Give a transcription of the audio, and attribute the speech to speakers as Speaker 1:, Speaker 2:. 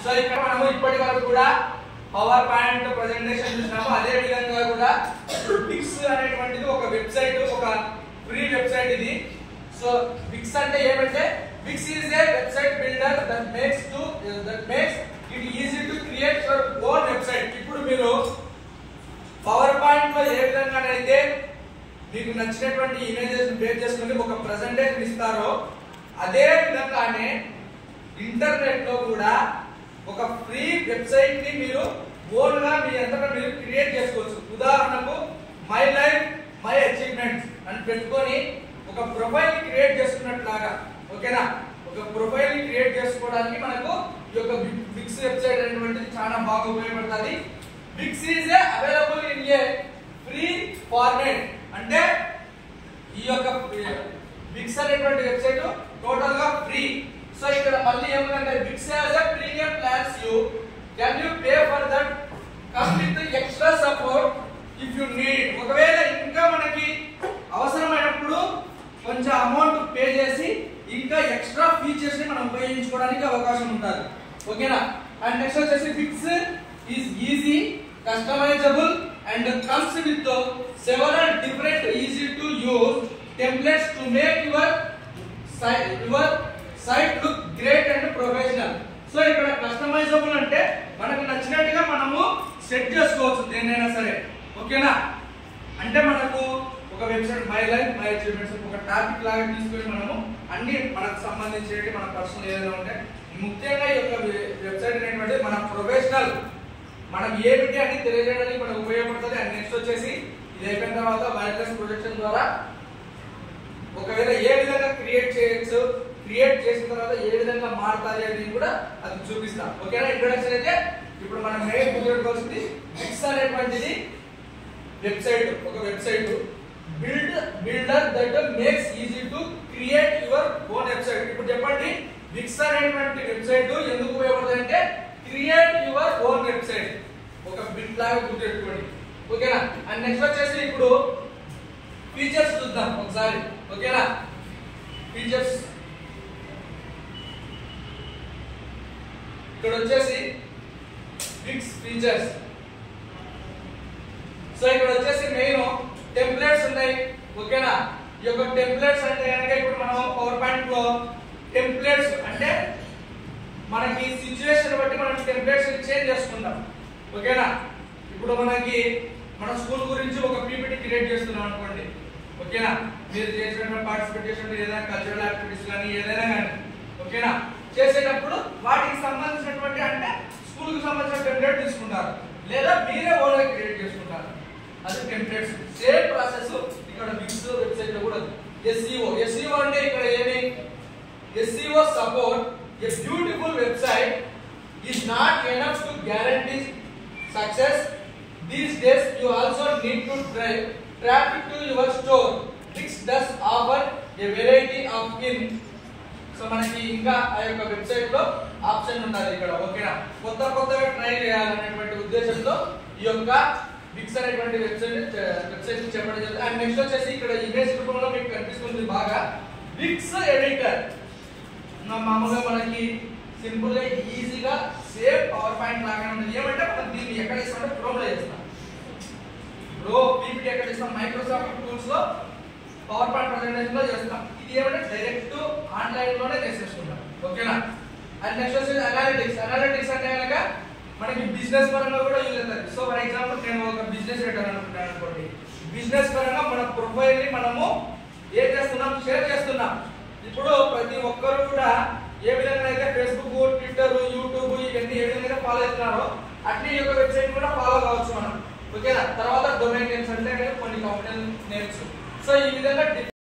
Speaker 1: So ఇక్కడ మనము ఇప్పటి వరకు కూడా పవర్ పాయింట్ ప్రెజెంటేషన్ చూసాము. అదే విధంగా కూడా పిక్స్ అనేటువంటిది ఒక వెబ్సైట్, ఒక ఫ్రీ వెబ్సైట్ ఇది. సో పిక్స్ అంటే ఏమంటే Wix is a website builder that makes it easy to create your own website. ఇప్పుడు మీరు పవర్ పాయింట్ లో ఏ విధంగానైతే మీకు నచ్చినటువంటి ఇమేజెస్ బేస్ చేసుకుని ఒక ప్రెజెంటేషన్ ఇస్తారో అదే విధంగానే ఇంటర్నెట్ లో కూడా ఒక ఫ్రీ వెబ్సైట్ ని మీరు ఓన్ గా మీ అంతటా మీరు క్రియేట్ చేసుకోవచ్చు. ఉదాహరణకు మై లైఫ్ మై అచీవ్మెంట్స్ అని పెట్టుకొని ఒక ప్రొఫైల్ క్రియేట్ చేసుకున్నట్లాగా, ఓకేనా? ఒక ప్రొఫైల్ క్రియేట్ చేసుకోవడానికి మనకు ఈ యొక్క బిక్స్ వెబ్సైట్ అనేటువంటిది చాలా బాగా ఉపయోగపడుతుంది. Wix is available in a free format. అంటే ఈ యొక్క బిక్స్ అనేటువంటి వెబ్సైట్ టోటల్ గా ఫ్రీ. సో ఇక్కడ మళ్ళీ ఏమంటే Wix has a premium plans can you pay for that, come with the extra support if you need. ఒకవేళ ఇంకా మనకి అవసరమైనప్పుడు కొంచెం అమౌంట్ పే చేసి ఇంకా ఎక్స్ట్రా ఫీచర్స్ ని మనం ఉపయోగించుకోవడానికి అవకాశం ఉంటుంది, ఓకేనా? అండ్ నెక్స్ట్ వచ్చేసి Wix is easy, customisable and comes with several different easy to use templates to make your site look great and professional. So ఇక్కడ కస్టమైజబుల్ అంటే మనకు నచ్చినట్టుగా మనము సెట్ చేసుకోవచ్చు దేనైనా సరే, ఓకేనా? అంటే మనకు ఒక website my life my achievements ఒక టాపిక్ లాగా తీసుకొని మనము అన్ని మనకు సంబంధించేవి మన పర్సనల్ ఏదైనా ఉంటే ముఖ్యంగా ఈ యొక్క వెబ్సైట్ అనేటువంటి మన ప్రొఫెషనల్ మనం ఏమిటి అని తెలియజేయడానికి మనకు ఉపయోగపడుతుంది. అండ్ నెక్స్ట్ వచ్చేసి ఇది అయిపోయిన తర్వాత వైర్లెస్ ప్రొజెక్షన్ ద్వారా ఒకవేళ ఏ విధంగా క్రియేట్ చేయొచ్చు, క్రియేట్ చేసిన తర్వాత ఏ విధంగా మారుతారు అనేది కూడా అది చూపిస్తాం, ఓకేనా? ఇంట్రొడక్షన్ అయితే ఇప్పుడు మనం మెయిన్ గుర్తుపెట్టుకోవాల్సింది బిక్స్ అనేటువంటిది వెబ్సైట్, ఒక website builder that makes easy to create your own website. ఇప్పుడు చెప్పండి బిక్స్ అనేటువంటి వెబ్సైట్ ఎందుకు ఉపయోగపడుతుంది అంటే క్రియేట్ యువర్ ఓన్ వెబ్సైట్, ఒక బిట్ లాగా గుర్తుపెట్టుకోండి, ఓకేనా? అండ్ నెక్స్ట్ వచ్చేసి ఇప్పుడు ఫీచర్స్ చూద్దాం ఒకసారి, ఓకేనా? ఫీచర్స్ ఇక్కడ వచ్చేసి బిక్స్ ఫీచర్స్. సో ఇక్కడ వచ్చేసి మెయిన్ టెంప్లెట్స్ ఉన్నాయి, ఓకేనా? ఈ యొక్క టెంప్లెట్స్ అంటే కనుక ఇప్పుడు మనం పవర్ పాయింట్ లో టెంప్లెట్స్ అంటే మనకి సిచ్యువేషన్ బట్టి మనం టెంప్లెట్స్ చేంజ్ చేసుకుంటాం, ఓకేనా? ఇప్పుడు మనకి మన స్కూల్ గురించి ఒక పీపీటీ క్రియేట్ చేస్తున్నాం అనుకోండి, ఓకేనా? మీరు చేసినటువంటి పార్టిసిపేట్ చేసినటువంటి ఏదైనా కల్చరల్ యాక్టివిటీస్ కానీ ఏదైనా కానీ, ఓకేనా? చేసేటప్పుడు వాటికి సంబంధించినటువంటి అంటే స్కూల్ కి సంబంధించిన టెంప్లెట్ తీసుకుంటారు లేదా మీరే ఓన్ గా క్రియేట్ చేసుకుంటారు, అది టెంప్లెట్స్. సేమ్ ప్రాసెస్ ఇక్కడ బిక్స్ వెబ్సైట్ లో కూడా SEO అంటే ఇక్కడ ఏమి SEO support a beautiful website is not enough to guarantee success. These days you also need to drive traffic to your store. Wix does offer a variety of in. So మనకి ఇంకా ఆ యొక్క website లో option ఉన్నది ఇక్కడ, ఓకేనా? కొత్తగా try చేయాలనేటువంటి ఉద్దేశంతో ఈ యొక్క బిక్స్ అనేటువంటి వెబ్సైట్ చెప్పడం జరుగుతుంది. అండ్ నెక్స్ట్ వచ్చేసి ఇక్కడ ఇమేజ్ రూపంలో మీకు కనిపిస్తుంది బాగా బిక్స్ ఎడిటర్. మామూలుగా మనకి సింపుల్ గా ఈజీగా సేమ్ పవర్ పాయింట్ లాగానే ఉంటుంది. ఏమంటే మనం దీన్ని ఎక్కడ ఇస్తామంటే క్రోమ్ లో చేస్తాం, పీపీటీ ఎక్కడ ఇస్తాం మైక్రోసాఫ్ట్ టూల్స్ లో పవర్ పాయింట్ ప్రెజెంటేషన్ లో చేస్తాం. ఇది ఏమంటే డైరెక్ట్ ఆన్లైన్ లోనే చేసేసుకుంటాం, ఓకేనా? అండ్ నెక్స్ట్ వచ్చేసి అనాలిటిక్స్ అంటే కనుక మనకి బిజినెస్ పరంగా కూడా యూజ్ అవుతుంది. సో ఫర్ ఎగ్జాంపుల్ నేను ఒక బిజినెస్ పెట్టాలనుకుంటాను అనుకోండి, బిజినెస్ పరంగా మన ప్రొఫైల్ ని మనము ఏం చేస్తున్నాం, షేర్ చేస్తున్నాం. ఇప్పుడు ప్రతి ఒక్కరు కూడా ఏ విధంగా అయితే ఫేస్బుక్, ట్విట్టర్, యూట్యూబ్ ఇవన్నీ ఏ విధంగా ఫాలో అవుతున్నారో అట్లే ఈ యొక్క వెబ్సైట్ కూడా ఫాలో కావచ్చు మనం, ఓకేనా? తర్వాత డొమైన్ నేమ్స్ అంటే కొన్ని కంపెనీ నేమ్స్. సో ఈ విధంగా